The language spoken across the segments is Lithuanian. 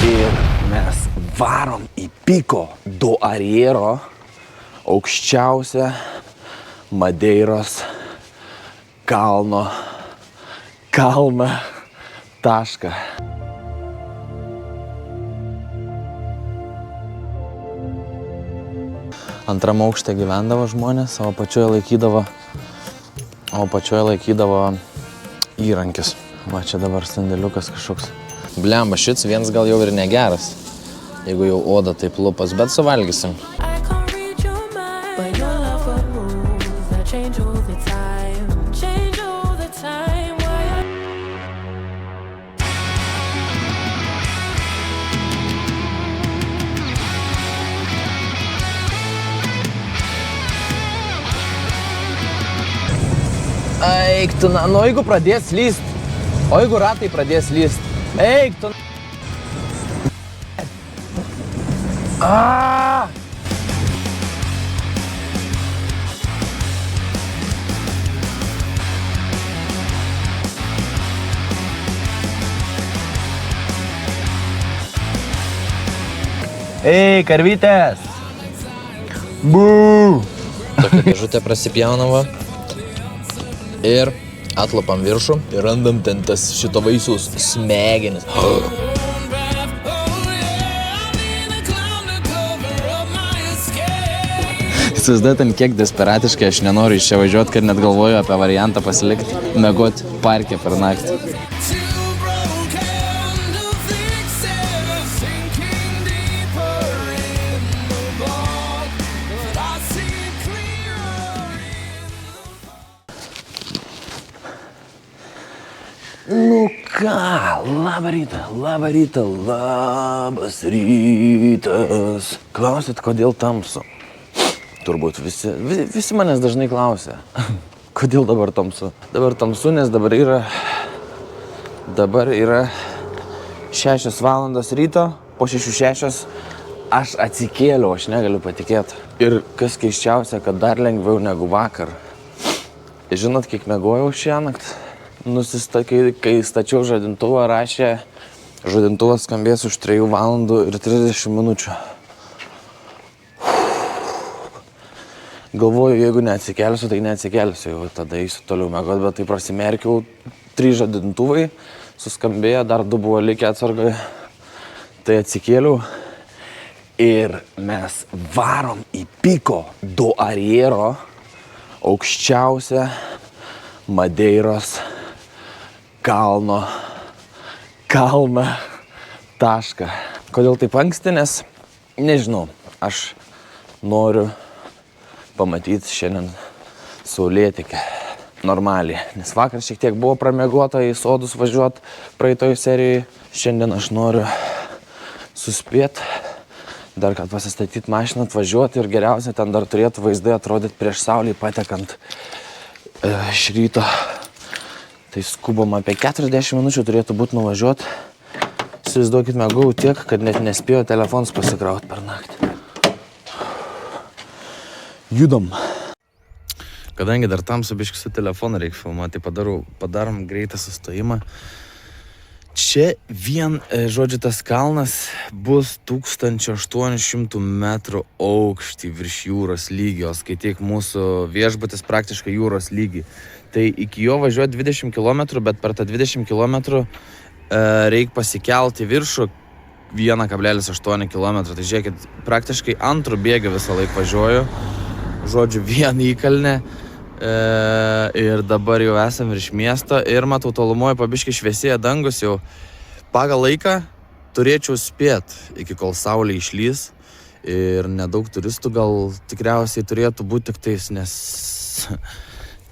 Ir mes varom į Pico do Ariero, aukščiausią Madeiros kalną tašką. Antram aukšte gyvendavo žmonės, o apačioje laikydavo įrankis. Va, čia dabar sandėliukas kažkoks. Blemba, šits vienas gal jau ir negeras, jeigu jau oda taip lupas, bet suvalgysim. Eik tu, nu jeigu pradės lyst, o jeigu ratai pradės lyst, eik tu. Ei, karvytės. Bū. Tokia dėžutė prasipjaunama. Ir atlapam viršų ir randam ten tas šito vaisiaus smegenis. Įsivaizduojat, kiek desperatiškai aš nenoriu iš čia važiuoti, kad net galvoju apie variantą pasilikti, miegot parke per naktį. Nu ką, labą rytą, labas rytas. Klausit, kodėl tamsu? Turbūt visi manęs dažnai klausia. Kodėl dabar tamsu? Dabar tamsu, nes dabar yra 6 valandos ryto, po 6 aš atsikėliau, aš negaliu patikėti. Ir kas keisčiausia, kad dar lengviau negu vakar. Žinot, kiek miegojau šiąnakt? Kai stačiau žadintuvą, rašė, žadintuvas skambės už 3 valandų ir 30 minučių. Galvoju, jeigu neatsikelsiu, tai neatsikelsiu, jau tada eisiu toliau miegot, bet tai prasimerkiau, 3 žadintuvai, suskambėjo, dar 2 buvo likę atsargoje, tai atsikėliau ir mes varom į Pico do Ariero, aukščiausią Madeiros kalną tašką. Kodėl taip anksti, nes nežinau, aš noriu pamatyti šiandien saulėtekę normaliai, nes vakar šiek tiek buvo pramiegota į sodus važiuoti praeitoje serijoje. Šiandien aš noriu suspėti, dar kad pasistatyti mašiną, atvažiuoti ir geriausia ten dar turėtų vaizdai atrodyti prieš saulį patekant iš ryto. Tai skubom apie 40 minučių turėtų būti nuvažiuoti. Įsivaizduokit, miegau tiek, kad net nespėjo telefonus pasikrauti per naktį. Judam. Kadangi dar tamsu biškį su telefoną reikia filmuoti, tai padarom greitą sustojimą. Čia žodžiu, tas kalnas bus 1800 metrų aukštį virš jūros lygio, skaityk mūsų viešbutis praktiškai jūros lygį. Tai iki jo važiuoti 20 km, bet per tą 20 km reikia pasikelti viršų 1,8 km. Tai žiūrėkit, praktiškai antrų bėgių visą laiką važiuoju. Žodžiu, vieną įkalnę. Ir dabar jau esam virš miesto ir matau tolumoje pabiškai šviesėja dangus jau. Pagal laiką turėčiau spėti, iki kol saulė išlys ir nedaug turistų gal tikriausiai turėtų būti tik tais, nes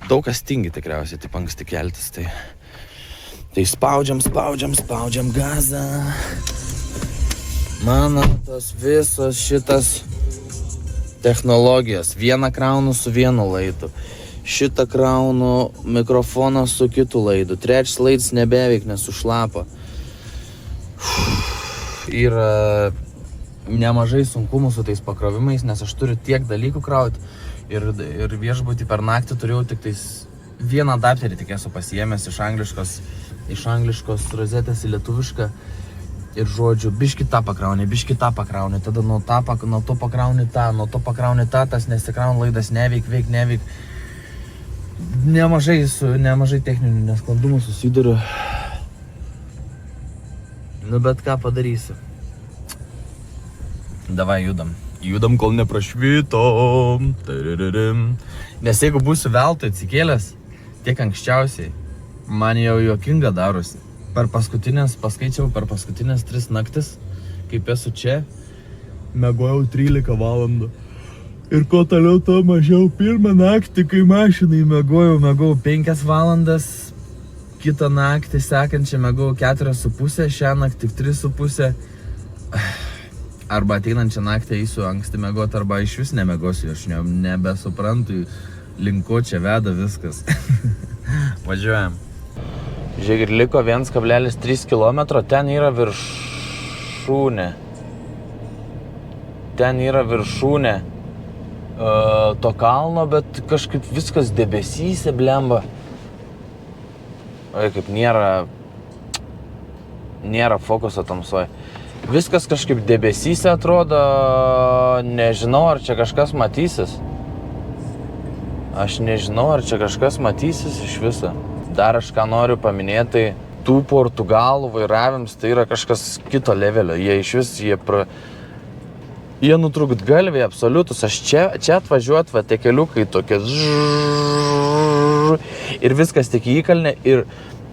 daug kas tingi tikriausiai taip anksti keltis. Tai spaudžiam gazą. Mano tos visos šitas technologijos. Vieną kraunu su vienu laidu. Šitą kraunu mikrofoną su kitu laidu. Trečias laidas nebeveik nesušlapa. Yra nemažai sunkumų su tais pakrovimais, nes aš turiu tiek dalykų krauti. Ir viešbutį per naktį turėjau tik tais vieną adapterį tik esu pasiėmęs iš angliškos rozetės į lietuvišką. Ir žodžiu, biški tą pakrauni, tada nuo to pakrauni tą, tas nesikrauni, laidas neveik. Nemažai techninių nesklandumų susiduriu. Nu, bet ką padarysi. Davai, judam, kol neprašvytom. Nes jeigu būsiu veltui atsikėlęs, tiek anksčiausiai, man jau juokinga darosi. Paskaičiau per paskutinės 3 naktis, kaip esu čia, miegojau 13 valandų. Ir ko toliau, to mažiau. Pirmą naktį, kai mašinai miegojau 5 valandas, kitą naktį sekančią miegojau 4,5, šią naktį tik 3,5. Arba ateinančią naktį eisiu anksti miegoti, arba iš vis nemiegosiu, aš nebesuprantu, link ko čia veda viskas. Važiuojam. Žiūrėk, ir liko 1,3 km, ten yra viršūnė to kalno, bet kažkaip viskas debesyse blemba. Oi, kaip nėra fokuso tamsoj. Viskas kažkaip debesyse atrodo, nežinau, ar čia kažkas matysis. Iš viso. Dar aš ką noriu paminėti, tų Portugalų vairavims tai yra kažkas kito levelio. Jie nutrūktgalviai absoliutus. Aš čia atvažiuot, tie keliukai tokie ir viskas tik įkalnė ir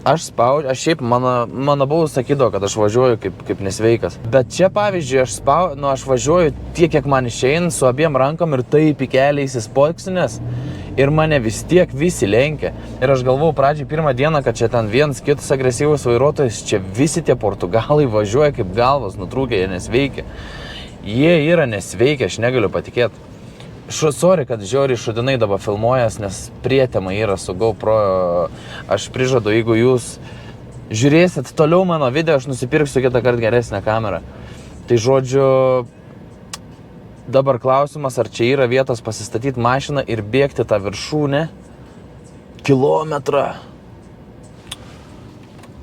aš šiaip mano buvau sakydavo, kad aš važiuoju kaip nesveikas. Bet čia pavyzdžiui, aš važiuoju tiek, kiek man išeina su abiem rankom ir taip į kelią įsispolksinės. Ir mane vis tiek visi lenkia. Ir aš galvojau pradžiai pirmą dieną, kad čia ten vienas kitas agresyvus vairuotojas, čia visi tie Portugalai važiuoja kaip galvas nutrūkę, jie nesveikia. Jie yra nesveikia, aš negaliu patikėti. Sorry, kad žiauriai šudinai dabar filmuojas, nes prietema yra su GoPro. Aš prižadu, jeigu jūs žiūrėsit toliau mano video, aš nusipirksiu kitą kartą geresnę kamerą. Tai žodžiu, dabar klausimas, ar čia yra vietos pasistatyti mašiną ir bėgti tą viršūnę kilometrą.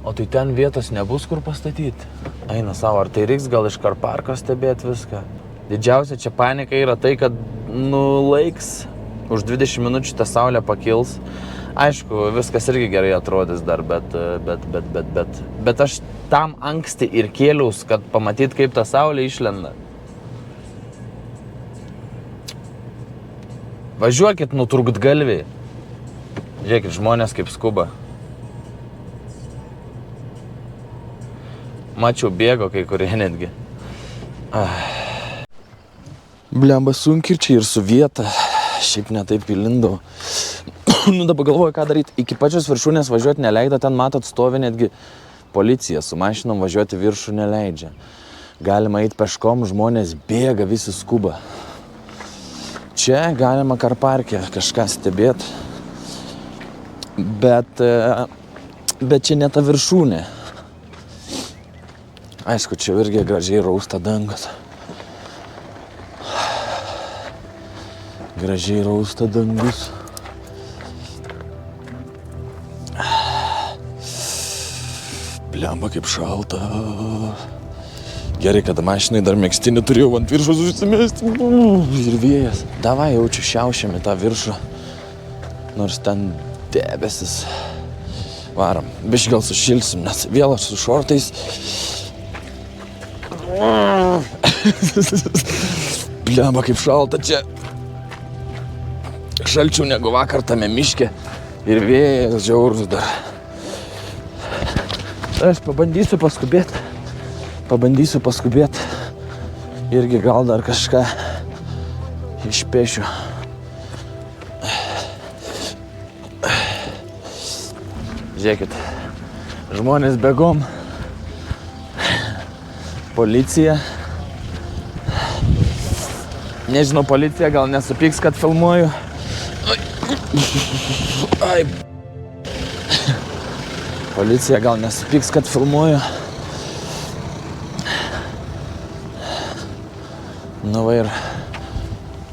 O tai ten vietos nebus kur pastatyti. Eina savo, ar tai reiks gal iš Karparko stebėti viską. Didžiausia čia panika yra tai, kad laiks, už 20 minučių ta saulė pakils. Aišku, viskas irgi gerai atrodys dar, bet aš tam anksti ir kėliaus, kad pamatyt, kaip ta saulė išlenda. Važiuokit nutrūktgalviai. Žiūrėkit, žmonės kaip skuba. Mačiau, bėgo kai kurie netgi. Blemba, sunkiai čia ir su vieta. Šiaip netaip įlindau. Nu dabar galvoju, ką daryti. Iki pačios viršūnės važiuoti neleido. Ten matot stovi netgi policija. Su mašinom važiuoti viršų neleidžia. Galima eiti peškom, žmonės bėga, visi skuba. Čia galima Karparke kažką stebėti, bet čia ne ta viršūnė. Aišku, čia irgi gražiai rausta dangus. Blemba, kaip šalta. Gerai, kad mašinai dar megztinį turėjau ant viršus užsimesti. Ir vėjas. Davai, jaučiu, šiaušiame tą viršų. Nors ten debesis. Varam. Biškai gal sušilsim, nes vėl aš su šortais. Blemba, kaip šalta čia. Šalčiau negu vakar tame miške. Ir vėjas žiaurus dar. Aš pabandysiu paskubėti. Irgi gal dar kažką išpešiu. Žiūrėkit, žmonės bėgom. Policija. Nežinau, policija gal nesupyks, kad filmuoju. Ai. Policija gal nesupyks, kad filmuoju. Nu va ir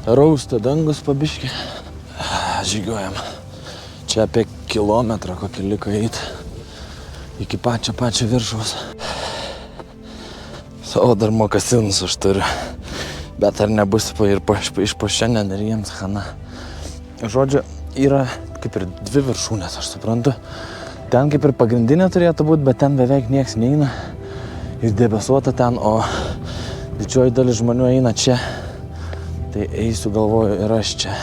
rausta dangus pabiškį. Žygiuojam. Čia apie kilometrą kokį liko eiti. Iki pačio viršaus. Savo dar mokasinus aš turiu. Bet ar nebus ir iš po šiandien ir jiems chana. Žodžiu, yra kaip ir dvi viršūnės, aš suprantu. Ten kaip ir pagrindinė turėtų būti, bet ten beveik nieks neina. Ir debesuota ten, o didžioji dalis žmonių eina čia. Tai eisiu, galvoju, ir aš čia.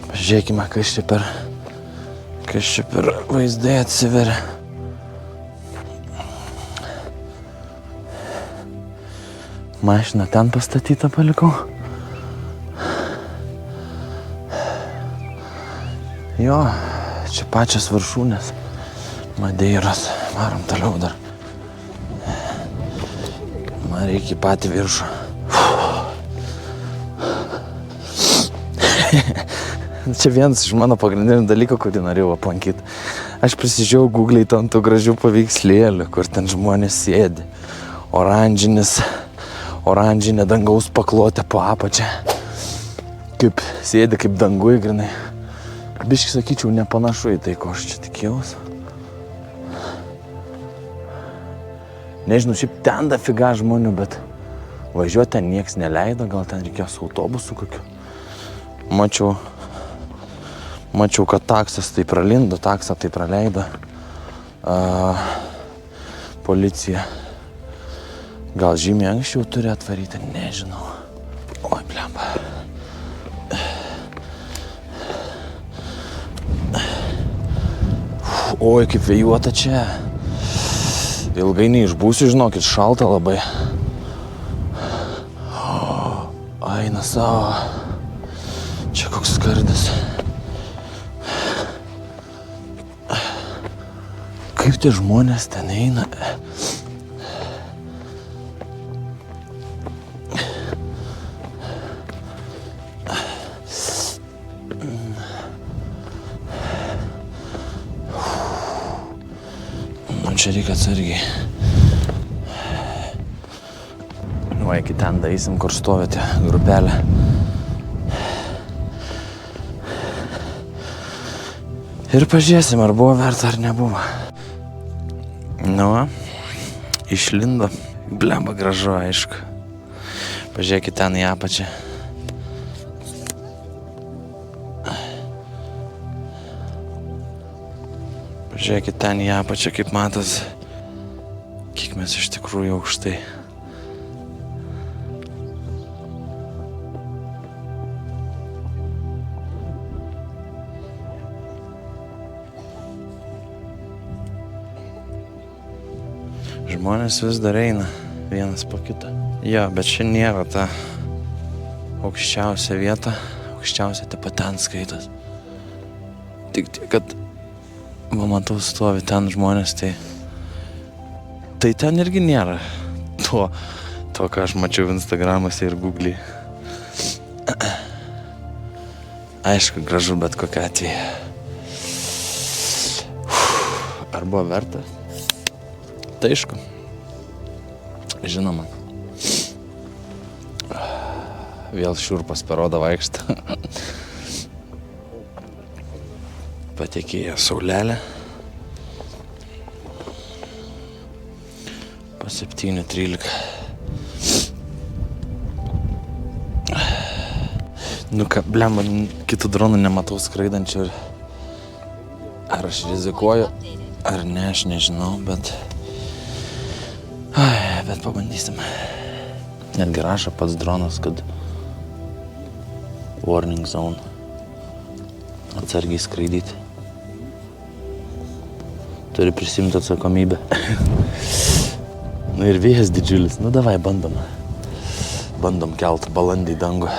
Pažiūrėkime, kas čia per vaizdai atsiveria. Mašiną ten pastatytą palikau. Jo, čia pačios viršūnės. Madeiros. Varom toliau dar. Man reikia patį viršų. Čia vienas iš mano pagrindinių dalykų, kurį norėjau aplankyti. Aš prisižiūrėjau Google'ai tam tų gražių paveikslėlių, kur ten žmonės sėdi. Oranžinė dangaus paklotė po apačią. Kaip sėdi, kaip dangui, grinai. Biškai sakyčiau, nepanašu į tai, ko aš čia tikėjaus. Nežinau, šiaip ten dafiga žmonių, bet važiuoti ten nieks neleido, gal ten reikėjo su autobusu kokiu. Mačiau, kad taksas tai pralindo, taksą tai praleido. Policija. Gal žymiai anksčiau turi atvaryti, nežinau. Oi, blemba. Oi, kaip vėjuota čia. Ilgai neišbūsiu, žinokit, šalta labai. Eina savo. Čia koks skardis. Kaip tie žmonės ten eina? Čia reikia atsargiai. Va, iki ten daeisim, kur stovėte grupelė. Ir pažiūrėsim, ar buvo verta, ar nebuvo. Nu, išlindo. Blemba gražu, aišku. Pažiūrėkit ten į apačią. Pažiūrėkit ten į apačią, kaip matas, kiek mes iš tikrųjų aukštai. Žmonės vis dar eina vienas po kitą. Jo, bet čia nėra ta aukščiausia vieta, aukščiausia tepa ten skaitos. Tik tiek, kad matau, stovi ten žmonės, tai ten irgi nėra to, ką aš mačiau Instagramuose ir Google'ai. Aišku, gražu, bet kokia atveju. Ar buvo verta? Tai aišku. Žinoma. Vėl šiurpas per odą vaikštą. Patekėjo saulelė. Po 7:13. Nu ką, blemba, kitų dronų nematau skraidančių. Ar aš rizikuoju, ar ne, aš nežinau, bet pabandysim. Netgi rašo pats dronas, kad warning zone. Atsargiai skraidyti. Turi prisimti atsakomybę. Nu ir vėjas didžiulis. Nu davai, bandom. Bandom kelt balandį į dangų.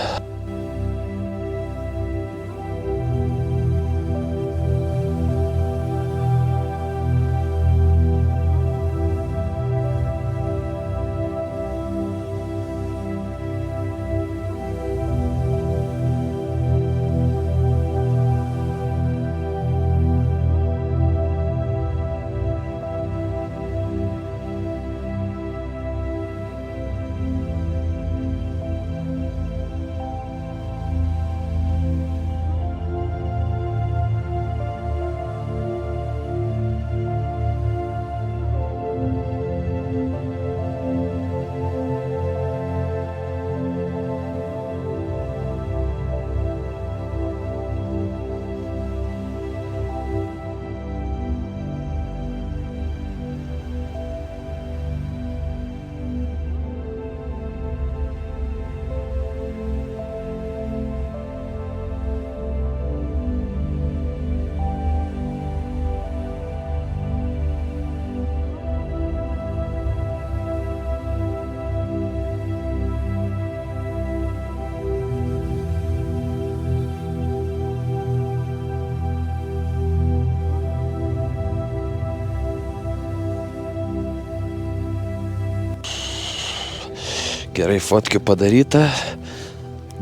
Gerai fotkių padaryta.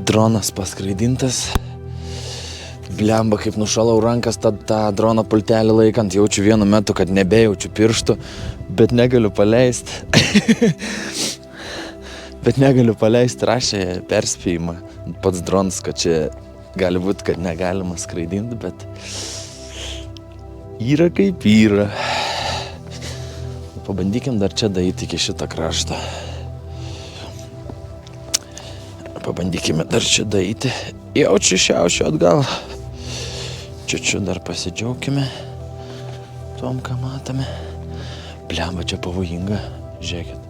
Dronas paskraidintas. Blemba, kaip nušalau rankas tą drono pultelį laikant. Jaučiu vienu metu, kad nebejaučiu pirštų, bet negaliu paleisti. Rašė perspėjimą pats dronas, kad čia gali būti, kad negalima skraidinti, bet yra kaip yra. Pabandykim dar čia daeiti iki šitą kraštą. Pabandykime dar čia daeiti. Jaučiu šiaušiu atgal. Čiučiu dar pasidžiaukime tom, ką matome. Blemba, čia pavojinga. Žiūrėkit.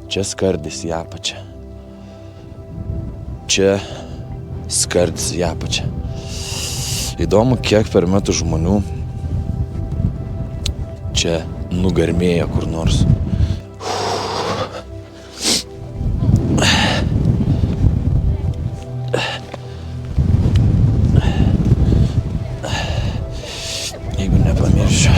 Čia skardis į apačią. Čia skardis į apačią. Įdomu, kiek per metus žmonių čia nugarmėja kur nors. Jeigu nepamiršiu.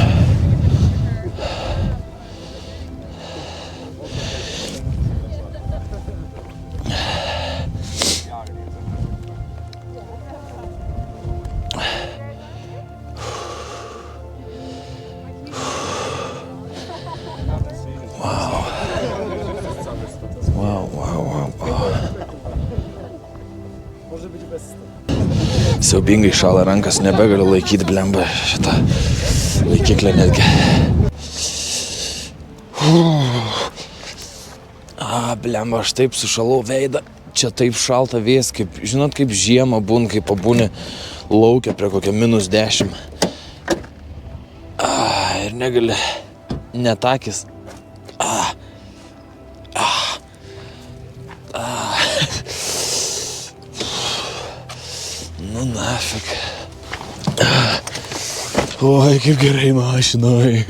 Siaubingai šala rankas, nebegaliu laikyti, blemba, šitą laikiklę netgi. Blemba, aš taip sušalau veidą. Čia taip šalta vėjas, kaip, žinot, kaip žiemą būn, kai pabūni laukia prie kokią -10. Ir negali net akis. Nu nafik. Oi, kaip gerai mašinoj.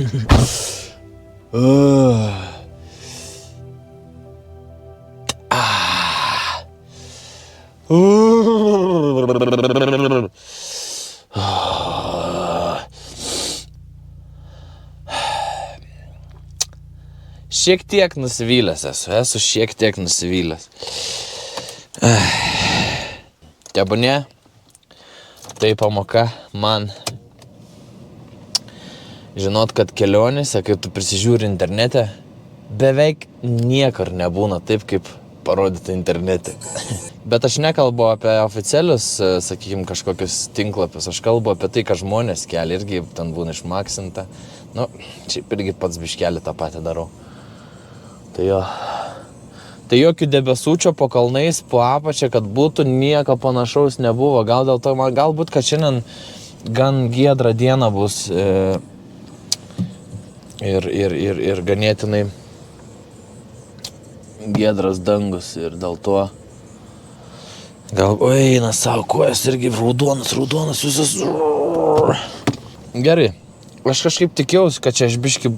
Šiek tiek nusivylęs esu šiek tiek nusivylęs. Tebūnie, tai pamoka man žinot, kad kelionėse, kai tu prisižiūri internete, beveik niekur nebūna taip, kaip parodyta internete. Bet aš nekalbu apie oficialius, sakykim, kažkokius tinklapius, aš kalbu apie tai, ką žmonės kelia, irgi ten būna išmaksinta. Nu, šiaip irgi pats biškelį tą patį darau. Tai jo. Tai jokių debesūčio po kalnais, po apačią, kad būtų nieko panašaus nebuvo. Gal dėl to, galbūt, kad šiandien gan giedra diena bus ir ganėtinai giedras dangus ir dėl to gal eina savo kojas irgi raudonas visas. Gerai. Aš kažkaip tikėjausi, kad čia aš biški,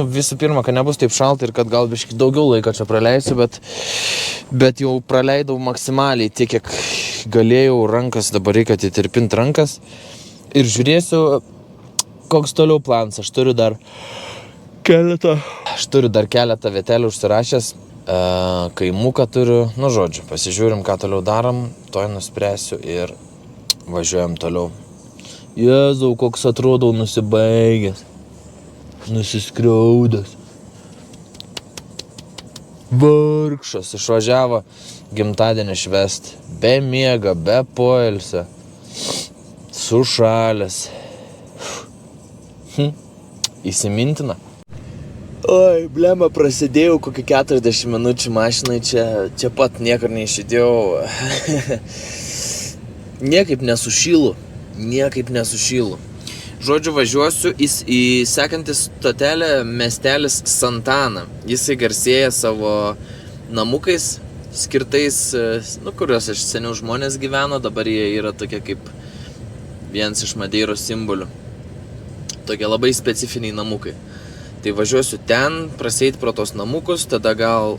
visų pirma, kad nebus taip šalta ir kad gal biški daugiau laiko čia praleisiu, bet jau praleidau maksimaliai tiek, kiek galėjau rankas, dabar reikia atitirpinti rankas ir žiūrėsiu, koks toliau planas. Aš turiu dar keletą vietelių užsirašęs, kaimuką turiu, žodžiu, pasižiūrim, ką toliau darom, toj nuspręsiu ir važiuojam toliau. Jėzau, koks atrodau nusibaigęs, nusiskriaudęs. Vargšas išvažiavo gimtadienį švęsti, be miego, be poilsio, sušalęs. Įsimintina. Oi, blemba, prasidėjau kokį 40 minučių mašinai, čia pat niekur neišidėjau. Niekaip nesušylu. Žodžiu, važiuosiu į sekantį stotelę miestelis Santana. Jisai garsėja savo namukais, skirtais, kuriuose seniau žmonės gyveno, dabar jie yra tokie kaip vienas iš Madeiros simbolių. Tokie labai specifiniai namukai. Tai važiuosiu ten, praseit pro tos namukus, tada gal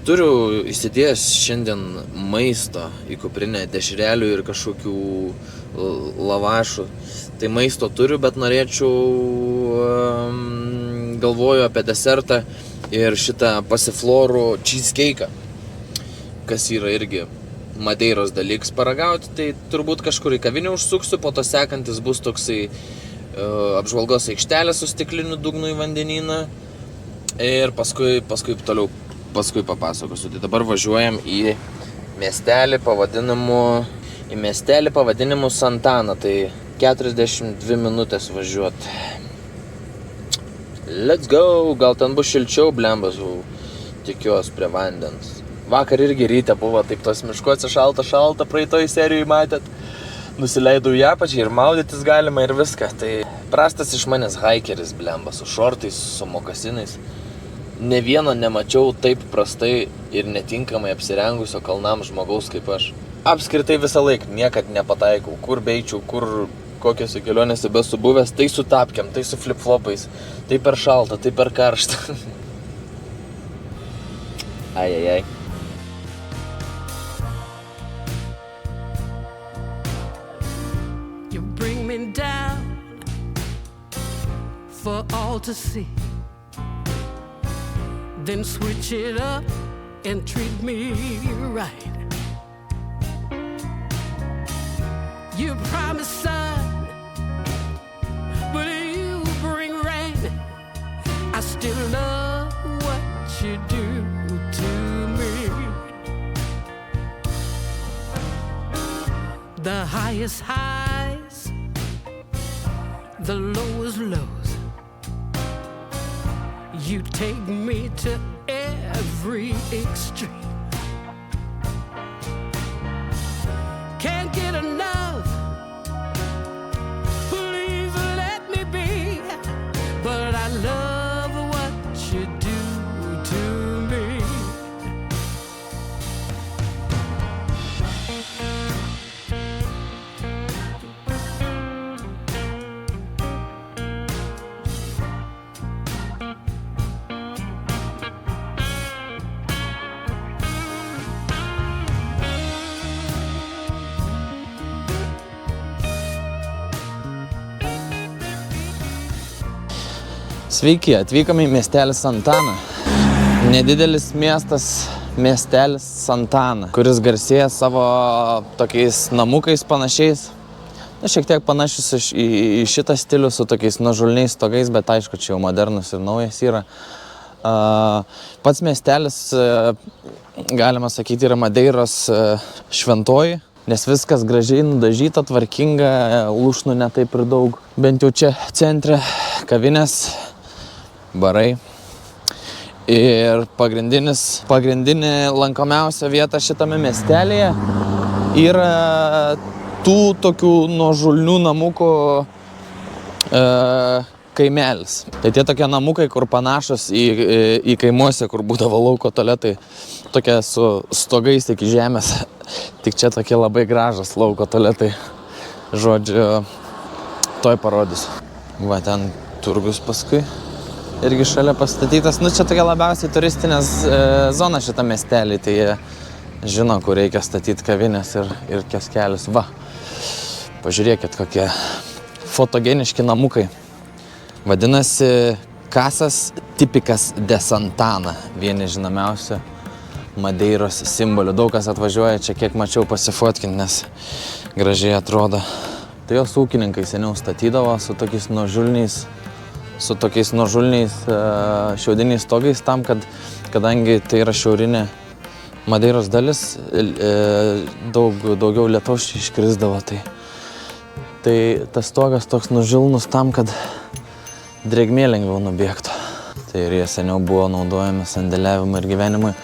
turiu įsidėjęs šiandien maisto į kuprinę, dešrelių ir kažkokių lavašų. Tai maisto turiu, bet norėčiau, galvoju apie desertą, ir šitą pasiflorų cheesecake'ą, kas yra irgi Madeiros dalyks paragauti, tai turbūt kažkur į kavinę užsuksiu, po to sekantis bus toksai apžvalgos aikštelė su stikliniu dugnu į vandenyną ir paskui papasakosiu. Tai dabar važiuojam į miestelį pavadinimu Santana, tai 42 minutės važiuot. Let's go, gal ten bus šilčiau, blembas, tikiuosi prie vandens. Vakar irgi ryte buvo taip tos miškuose šalta, praeitoj serijoj matėt. Nusileidau į apačią ir maudytis galima ir viską. Tai prastas iš manęs haikeris, blemba, su šortais, su mokasinais. Ne vieno nemačiau taip prastai ir netinkamai apsirengusio kalnam žmogaus kaip aš. Apskritai visą laiką niekad nepataikau, kur beičiau, kur kokiose kelionėse besu buvęs, tai su tapkiam, tai su flip-flopais, tai per šalta, tai per karštą. Ai. For all to see, then switch it up and treat me right. You promise sun, but you bring rain. I still love what you do to me. The highest highs, the lowest lows. You take me to every extreme. Can't get enough, please let me be. But I love what you do to me. Sveiki, atvykome į miestelį Santana. Nedidelis miestelis Santana, kuris garsėja savo tokiais namukais panašiais. Šiek tiek panašius į šitą stilių su tokiais nuožulniais stogais, bet aišku, čia jau modernus ir naujas yra. Pats miestelis, galima sakyti, yra Madeiros šventoji, nes viskas gražiai nudažyta, tvarkinga, lūšnų ne taip ir daug. Bent jau čia centre kavinės, barai. Ir pagrindinė lankomiausia vieta šitame miestelėje yra tų tokių nuožulnių namukų kaimelis. Tai tie tokie namukai, kur panašus į kaimuose, kur būdavo lauko tualetai, tokie su stogais iki žemės. Tik čia tokie labai gražus lauko tualetai. Žodžiu, toj parodysiu. Va, ten turgus paskui. Irgi šalia pastatytas. Nu, čia tokia labiausiai turistinės zona šitą miestelį. Tai jie žino, kur reikia statyti kavinės ir kioskelius. Va, pažiūrėkit, kokie fotogeniški namukai. Vadinasi, Casas Típicas de Santana. Vieni žinomiausių Madeiros simbolių. Daug kas atvažiuoja čia, kiek mačiau, pasifotkinti, nes gražiai atrodo. Tai jos ūkininkai seniau statydavo su tokiais nuožulniais šiaudiniais stogais tam, kadangi tai yra šiaurinė Madeiros dalis, daugiau lietaus čia iškrisdavo. Tai tas stogas toks nužilnus tam, kad drėgmė lengviau nubėgtų. Tai ir jie seniau buvo naudojami sandėliavimui ir gyvenimui.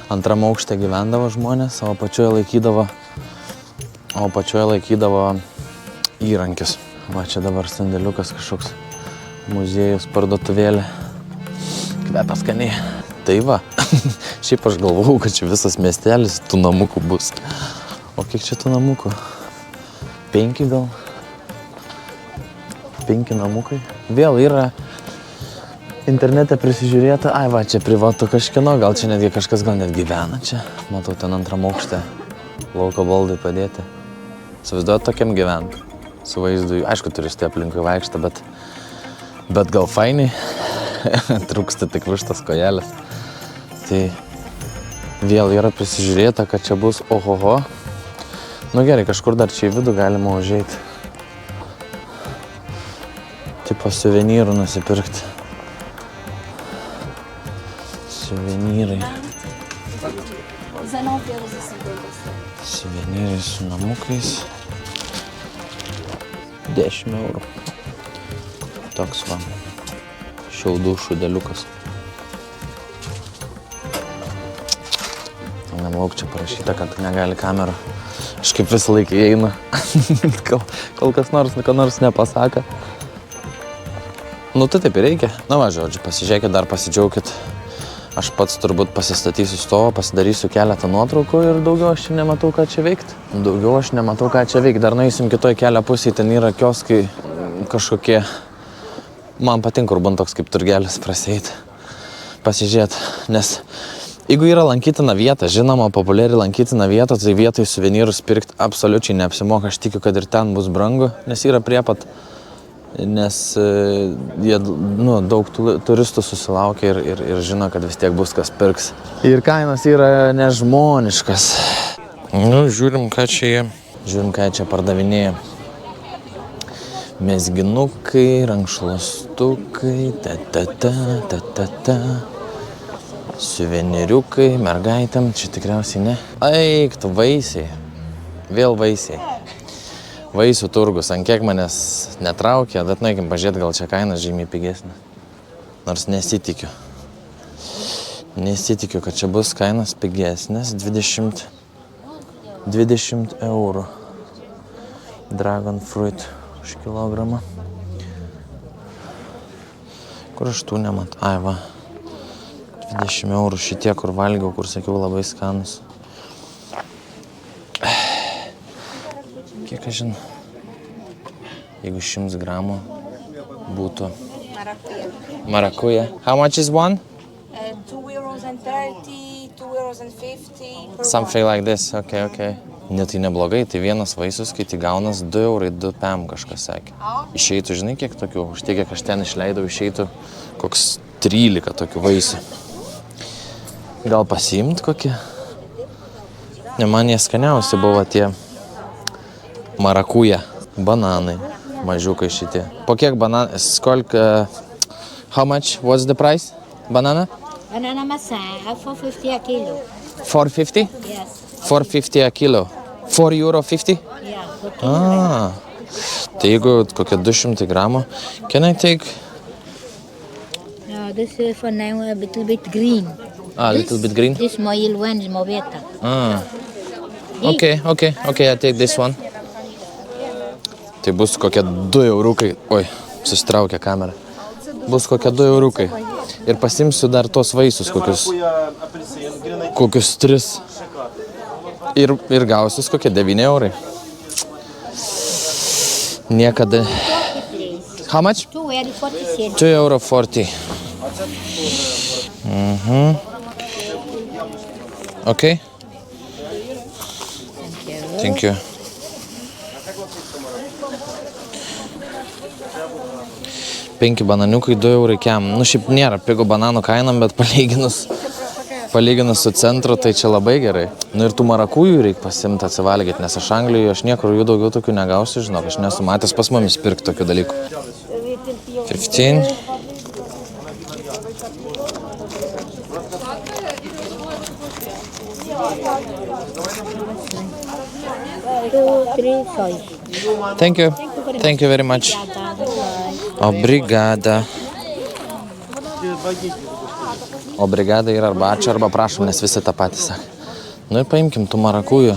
Antram aukšte gyvendavo žmonės, o apačioje laikydavo įrankius. Va, čia dabar sandėliukas kažkoks. Muziejus, parduotuvėlė. Kvepia skaniai. Tai va, šiaip aš galvojau, kad čia visas miestelis tų namukų bus. O kiek čia tų namukų? 5 gal? 5 namukai. Vėl yra internete prisižiūrėta. Ai va, čia privatu kažkieno, gal čia netgi kažkas gal net gyvena čia. Matau, ten antram aukšte lauko baldai padėti. Įsivaizduojat tokiam gyvent. Su vaizdu, aišku, turistai aplinkui vaikšto, bet gal fainai. trūksta tik vištas kojelės. Tai vėl yra prisižiūrėta, kad čia bus ohoho. Nu gerai, kažkur dar čia į vidų galima užeiti. Tipo suvenyrų nusipirkti. Suvenyrai. Suvenyrai su namukais. 10 eurų. Toks va. Šiaudų šudeliukas. Nelauk čia parašyta, kad negali kamerą. Aš kaip visą laiką įeina. Kol kas nors nepasaka. Nu tai taip ir reikia. Na va, žodžiu, pasižiūrėkit, dar pasidžiaukit. Aš pats turbūt pasistatysiu stovą, pasidarysiu keletą nuotraukų ir daugiau aš čia nematau, ką čia veikti. Dar nueisim kitoj kelio pusėje, ten yra kioskai kažkokie. Man patinka, kur bent toks kaip turgelis prasieiti. Pasižiūrėti, nes jeigu yra lankytina vieta, žinoma, populiari lankytina vieta, tai vietoj suvenyrus pirkti absoliučiai neapsimoka. Aš tikiu, kad ir ten bus brangu, nes yra prie pat. Nes jie daug turistų susilaukia ir žino, kad vis tiek bus kas pirks. Ir kainos yra nežmoniškas. Nu, žiūrim, ką čia pardavinėja. Mezginukai, rankšluostukai, suveniriukai, mergaitėm, čia tikriausiai ne. Eik, tu vaisiai. Vėl vaisiai. Vaisių turgus, ant kiek manęs netraukia, bet nueikim pažiūrėti, gal čia kainas žymiai pigesnė. Nors nesitikiu. Nesitikiu, kad čia bus kainas pigesnės. 20 eurų. Dragon fruit už kilogramą. Kur aš tų nemat? Ai va. 20 eurų šitie, kur valgiau, kur sakiau labai skanus. Kiek aš žinau, jeigu 100 gramų būtų marakuja. How much is one? €2.30, €2.50. Something like this, okay. Ne, tai neblogai, tai vienas vaisius, kai tai gaunas 2 eurai, 2 pem kažkas sakė. Išeitų, žinai, kiek tokių, už tiek, kiek aš ten išleidau, išeitų koks 13 tokių vaisių. Gal pasiimt kokį? Ne, man jie skaniausi buvo tie marakuja, bananai, mažiukai šitie. Po kiek bananai, how much, what's the price? Banana? Banana maçã, 4.50 a kilo. 4.50? Yes. 4.50 a kilo. 4,50 €? Yeah. For kilo. Tai jeigu kokia 200 gramų, can I take? This is for now a little bit green. Little bit green? This more yellow one is more better. Okay, I take this one. Tai bus kokie 2 eurukai. Oi, susitraukė kamera. Bus kokie 2 eurukai. Ir pasimsiu dar tos vaisius, kokius 3. Ir gausius kokie 9 eurai. Niekada. How much? 2.40. 2,40 €. Okay. Thank you. Penki bananiukai, 2 eurai kiam. Nu, šiaip nėra pigų bananų kainom, bet palyginus su centru, tai čia labai gerai. Nu ir tų marakujų reikia pasimti atsivalgyti, nes aš Anglijoje, aš niekur jų daugiau tokių negausiu, žinok, aš nesu matęs pas mumis pirkti tokių dalykų. 15. Thank you very much. Obrigada. Obrigada yra arba ačiū, arba prašom, nes visi tą patį sakė. Nu ir paimkim tų marakujų.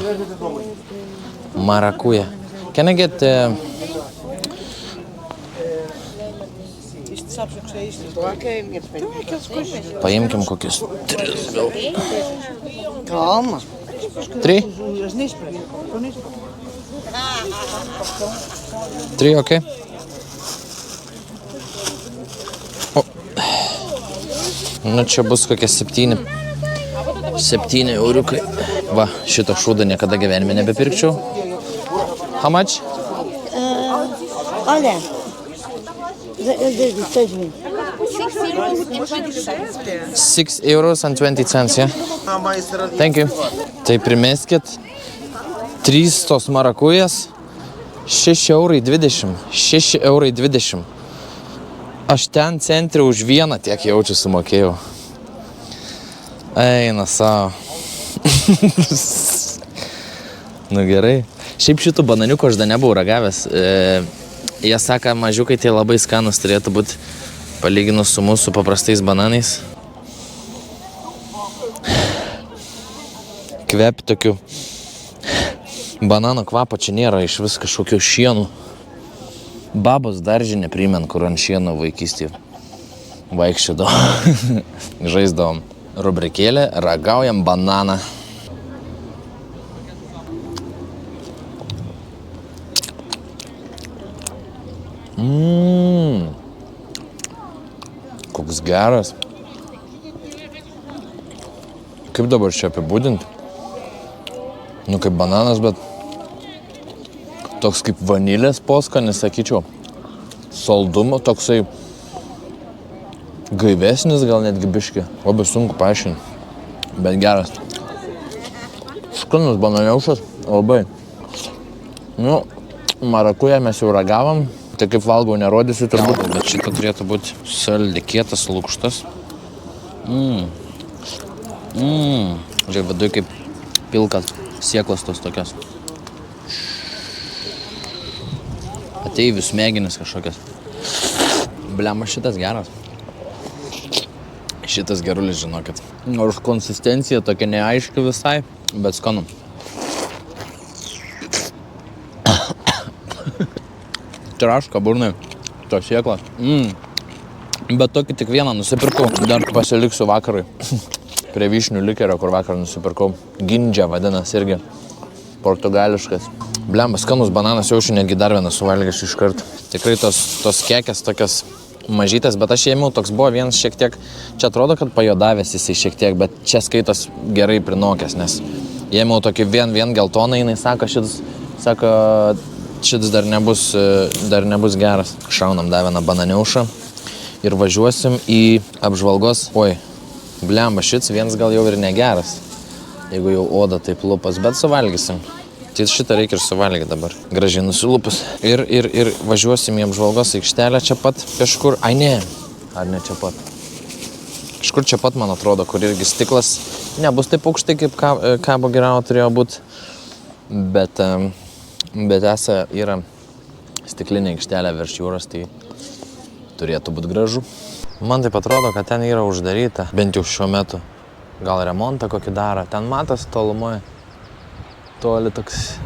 Marakuja. Can I get... Paimkim kokius 3 gal. Calma. 3? 3, okay. Nu čia bus kokie 7 euriukai. Va, šito šūdą niekada gyvenime nebepirkčiau. How much? Olha. 60 €6.20, yeah? Thank you. Tai primeskit 3 tos marakujas, €6.20. €6.20. Aš ten centre už vieną tiek jaučiu sumokėjau. Eina savo. Nu gerai. Šiaip šitų bananiukų aš dar nebuvau ragavęs. Jie sako, mažiukai tai labai skanus turėtų būti palyginus su mūsų paprastais bananais. Kvepi tokių. Banano kvapo čia nėra, iš vis kažkokių šienų. Babos daržinė primena, kur ant šieno vaikystėje vaikščiodom. Žaisdavom. Rubrikėlė, ragaujam bananą. Koks geras. Kaip dabar čia apibūdint? Nu kaip bananas, bet toks kaip vanilės poskanis, sakyčiau. Saldumo, toksai gaivesnis, gal netgi biški. Labai sunku paaiškinti, bet geras. Skanus bananiaušas, labai. Nu, marakują mes jau ragavom. Tai kaip valgau, nerodysiu turbūt, bet šitą turėtų būti saldi, kietas, lukštas. Žiūrėk, vidui kaip pilkas, sieklas tos tokios. Ateivių smegenis kažkokias. Blema, šitas geras. Šitas gerulis, žinokit. Nors konsistencija tokia neaiški visai, bet skanu. Traška burnai, to sieklas. Bet tokį tik vieną nusipirkau, dar pasiliksiu vakarui. Prie vyšnių likerio, kur vakar nusipirkau. Gindžia vadinasi irgi. Portugališkas. Blemba, skanus bananas, jaučiu netgi dar vieną suvalgysiu iš karto. Tikrai tos kekės tokias mažytės, bet aš ėmiau, toks buvo vienas šiek tiek, čia atrodo, kad pajodavęs jisai šiek tiek, bet čia skaitos gerai prinokęs, nes ėmiau tokį vien geltoną, jinai sako, šitas dar nebus geras. Šaunam dar vieną bananiaušą ir važiuosim į apžvalgos. Oi, blemba, šits vienas gal jau ir negeras, jeigu jau oda taip lupas, bet suvalgysim. Tai šitą reikia ir suvalgyti dabar. Gražiai nusilupus. Ir važiuosim į apžvalgos aikštelę čia pat kažkur. Ai ne, ar ne čia pat? Kažkur čia pat, man atrodo, kur irgi stiklas. Nebus taip aukštai, kaip Kabo Girao turėjo būti. Bet yra stiklinė aikštelė virš jūros, tai turėtų būti gražu. Man taip atrodo, kad ten yra uždaryta, bent jau šiuo metu. Gal remontą kokį daro. Ten matas tolumoje. Toli toks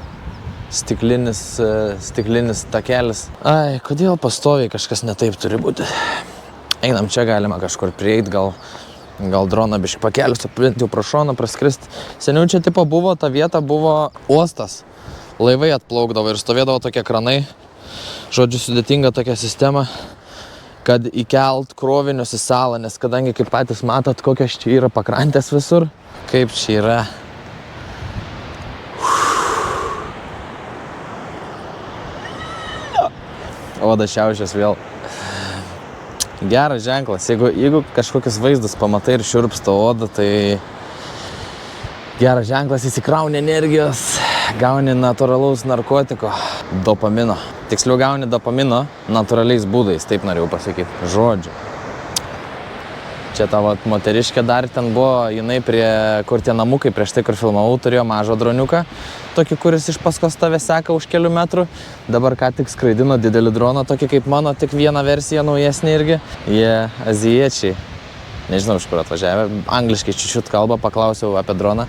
stiklinis takelis. Ai, kodėl pastoviai kažkas netaip turi būti. Einam čia, galima kažkur prieiti, gal droną biškį pakelius, bent jau pro šoną praskrist. Seniau čia tipo buvo, ta vieta buvo uostas. Laivai atplaukdavo ir stovėdavo tokie kranai. Žodžiu, sudėtinga tokia sistema, kad įkelt krovinius į salą, nes kadangi kaip patys matot, kokios čia yra pakrantės visur, kaip čia yra. Oda šiaušės vėl. Geras ženklas. Jeigu kažkokius vaizdus pamatai ir šiurpsta oda, tai geras ženklas, įsikrauni energijos, gauni natūralaus narkotiko, dopamino. Tiksliau gauni dopamino natūraliais būdais, taip norėjau pasakyti. Žodžiu. Čia tavo moteriškė dar ten buvo, jinai kur tie namukai prieš tai, kur filmavau, turėjo mažą droniuką, tokį, kuris iš paskos tave seka už kelių metrų. Dabar ką tik skraidino didelį droną, tokį kaip mano, tik vieną versiją naujesnė irgi. Jie azijiečiai. Nežinau, iš kur atvažiavę. Angliškai čiučiut kalbą, paklausiau apie droną.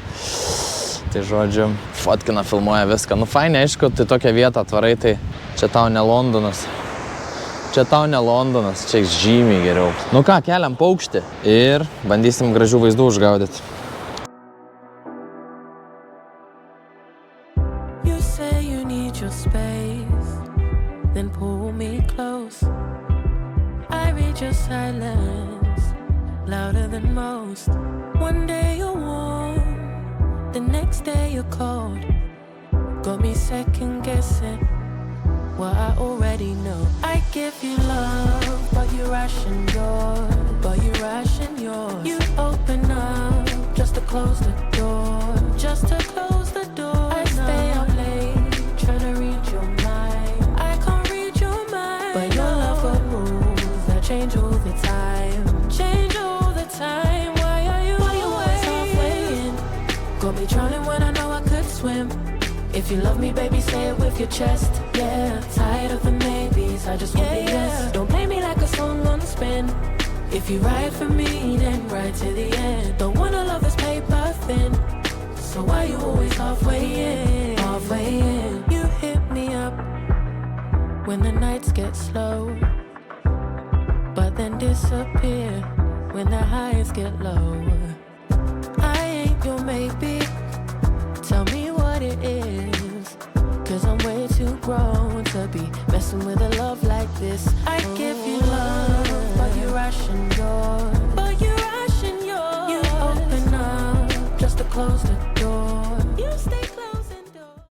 Tai žodžiu, fotkina, filmuoja viską. Nu, fainai, aišku, tai tokią vietą atvarai, tai čia tau ne Londonas. Čia tau ne Londonas, čia žymiai geriau. Nu ką, keliam paukštį ir bandysim gražių vaizdų užgaudyti. You say you need your space, then pull me close. I read your silence, louder than most. One day you're warm, the next day you're cold. Got me second guessing what I already know. I give you love, but you ration yours. But yours. You open up just to close the door. Just to close the door. I stay up late trying to read your mind. I can't read your mind. But your love got rules that change all the time. Change all the time. Why are you always halfway in? Got me drowning when I know I could swim. If you love me, baby, say it with your chest. Yeah, tired of the maybes, I just want the yes. Don't play me like a song on spin. If you ride for me, then ride to the end. Don't wanna love this paper thin. So why you always halfway in? Halfway in. You hit me up when the nights get slow, but then disappear when the highs get low. I ain't your maybe. Tell me what it is, 'cause I'm way too grown to be messing with a love like this. I give you love, but you ration yours. But you ration yours. You open up just to close the